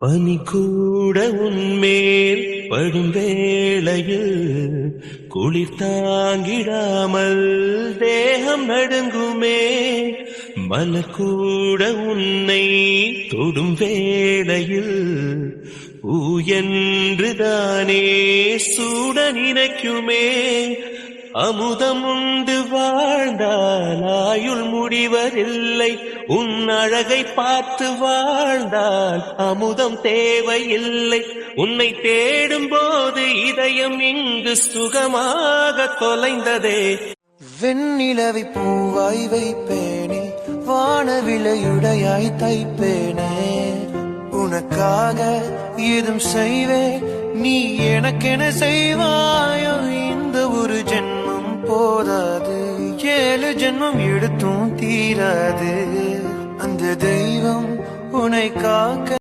பனி கூட உன்மேல் படும் வேளையில் குளிர் தாங்கிடாமல் தேகம் நடுங்குமே. மலர் கூட உன்னை தொடும் வேளையில் பூ என்றுதானே சூட நினைக்குமே. அமுதம் உண்டு வாழ்ந்தால் ஆயுள் முடிவதில்லை. உன் அழகை பார்த்து வாழ்ந்தால் அமுதம் தேவையில்லை. உன்னை தேடும் போது இதயம் இங்கு சுகமாக தொலைந்ததே. வெண்ணிலவை பூவாய் வைப்பேனே, வானவிலையுடையாய் தைப்பேனே. உனக்காக ஏதும் செய்வேன், நீ எனக்கென செய்வாயோ. இந்த ஒரு ஜென்மம் போதாது, 7 ஜென்மம் எடுத்தும் தீராது. அந்த தெய்வம் உன்னை காக்க